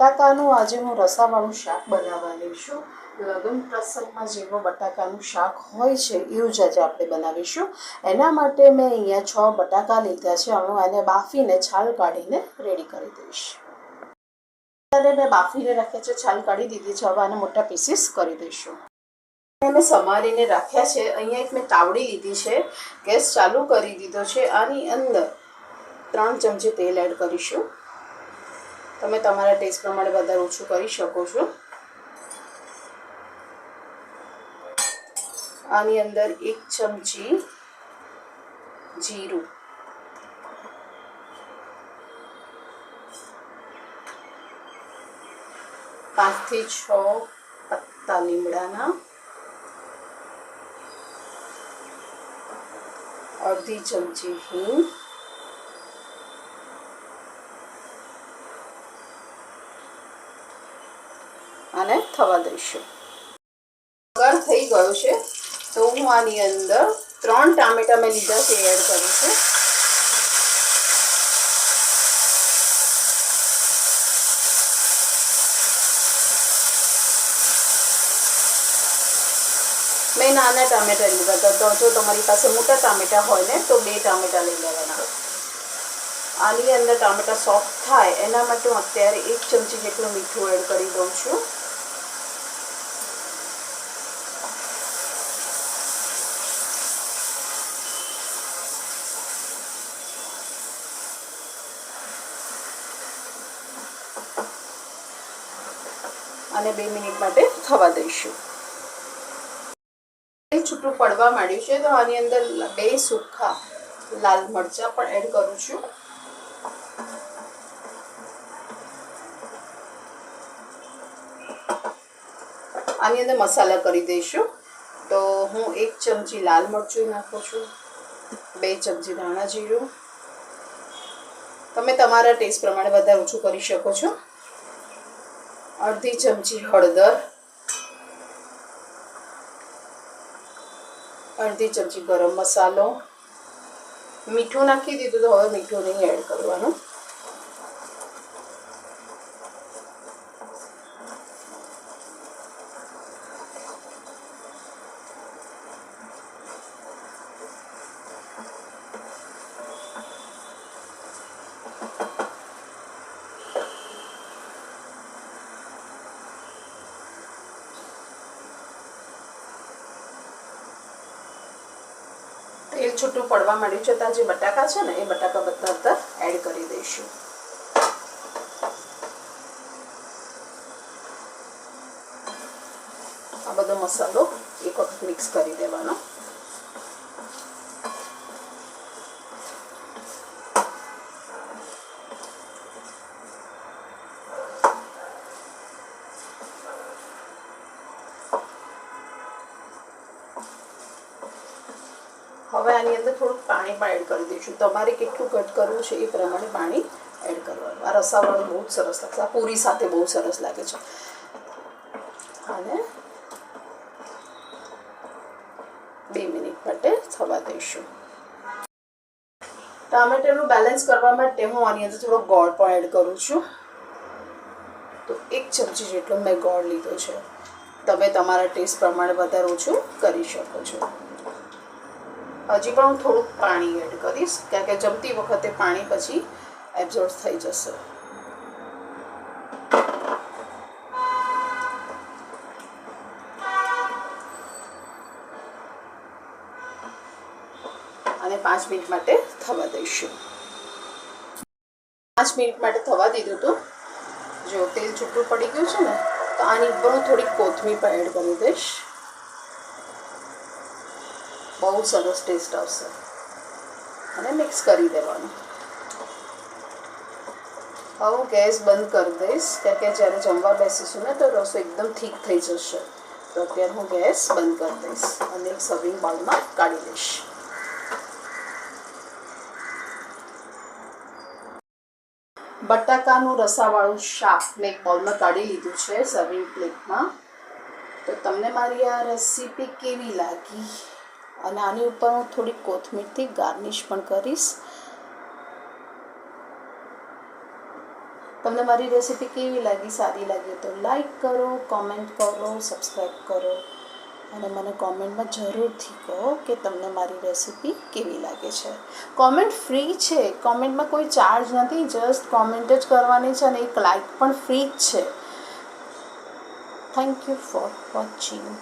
બટાકાનું આજે હું રસાવાળું શાક બનાવવાની છું. લગ્ન પ્રસંગમાં જેવો બટાકાનું શાક હોય છે એવું જ આજે આપણે બનાવીશું. એના માટે મેં અહીંયા 6 બટાકા લીધા છે. હવે હું એને બાફીને છાલ કાઢીને રેડી કરી દઈશ. અને મેં બાફીને રાખ્યા છે, છાલ કાઢી દીધી છે. હવે આને મોટા પીસીસ કરી દઈશું. મેં સમારીને રાખ્યા છે. અહીંયા એક મેં તાવડી લીધી છે, ગેસ ચાલુ કરી દીધો છે. આની અંદર 3 ચમચી તેલ એડ કરીશું. તમે તમારા ટેસ્ટ પ્રમાણે વધારે ઓછું કરી શકો છો. આની અંદર 1 ચમચી જીરું, 5 થી 6 પત્તા લીમડાના, અડધી ચમચી હિંગ, અને થવા દઈશું. વઘાર થઈ ગયો છે તો હું આની અંદર 3 ટામેટા મેં લીધા છે એડ કરું છું. મેં નાના ટામેટા લીધા હતા, તો જો તમારી પાસે મોટા ટામેટા હોય ને તો 2 ટામેટા લઈ લેવાના. આની અંદર ટામેટા સોફ્ટ થાય એના માટે હું અત્યારે 1 ચમચી જેટલું મીઠું એડ કરી દઉં છું. અને 2 મિનિટ માટે થવા દઈશું. છૂટું પડવા માંડ્યું છે તો આની અંદર 2 સૂકા લાલ મરચાં પણ એડ કરું છું. આની અંદર મસાલા કરી દઈશું. તો હું 1 ચમચી લાલ મરચું નાખું છું, 2 ચમચી ધાણા જીરું. તમે તમારા ટેસ્ટ પ્રમાણે વધારે ઓછું કરી શકો છો. અડધી ચમચી હળદર, અડધી ચમચી ગરમ મસાલો. મીઠું નાખી દીધું તો હવે મીઠું નહીં એડ કરવાનું. તેલ છૂટું પડવા માંડ્યું છે તો જે બટાકા છે ને એ બટાકા બધા અંદર એડ કરી દઈશું. આ બધો મસાલો એક વખત મિક્સ કરી દેવાનો. હવે આની અંદર થોડુંક પાણી પણ એડ કરી દઈશું. તમારે કેટલું કટ કરવું છે એ પ્રમાણે પાણી એડ કરવાનું. આ રસાવાળું બહુ જ સરસ લાગશે. આ પૂરી સાથે બહુ સરસ લાગે છે. અને 2 મિનિટ માટે થવા દઈશું. ટામેટાનું બેલેન્સ કરવા માટે હું આની અંદર થોડો ગોળ પણ એડ કરું છું. તો 1 ચમચી જેટલો મેં ગોળ લીધો છે. તમે તમારા ટેસ્ટ પ્રમાણે વધારે ઓછું કરી શકો છો. હજી પણ હું થોડુંક પાણી એડ કરીશ, કારણ કે જમતી વખતે પાણી પછી એબ્ઝોર્બ થઈ જશે. અને 5 મિનિટ માટે થવા દઈશું. 5 મિનિટ માટે થવા દીધું હતું. જો તેલ છૂટું પડી ગયું છે ને તો આની ઉપર હું થોડીક કોથમીર પણ એડ કરી દઈશ. બહુ સરસ ટેસ્ટ આવશે. અને મિક્સ કરી દેવાનું. હવે હું ગેસ બંધ કરી દઈશ, કારણ કે જ્યારે જમવા બેસીશું ને તો રસો એકદમ ઠીક થઈ જશે. તો અત્યારે હું ગેસ બંધ કરી દઈશ અને એક સર્વિંગ બાઉલમાં કાઢી દઈશ. બટાકાનું રસાવાળું શાક મેં એક બાઉલમાં કાઢી લીધું છે સર્વિંગ પ્લેટમાં. તો તમને મારી આ રેસીપી કેવી લાગી? અને આની ઉપર હું થોડી કોથમીરથી ગાર્નિશ પણ કરીશ. તમને મારી રેસીપી કેવી લાગી, સારી લાગી તો લાઈક કરો, કોમેન્ટ કરો, સબસ્ક્રાઈબ કરો અને મને કોમેન્ટમાં જરૂરથી કહો કે તમને મારી રેસીપી કેવી લાગે છે. કોમેન્ટ ફ્રી છે, કોમેન્ટમાં કોઈ ચાર્જ નથી, જસ્ટ કોમેન્ટ જ કરવાની છે અને એક લાઈક પણ ફ્રી જ છે. Thank you for watching.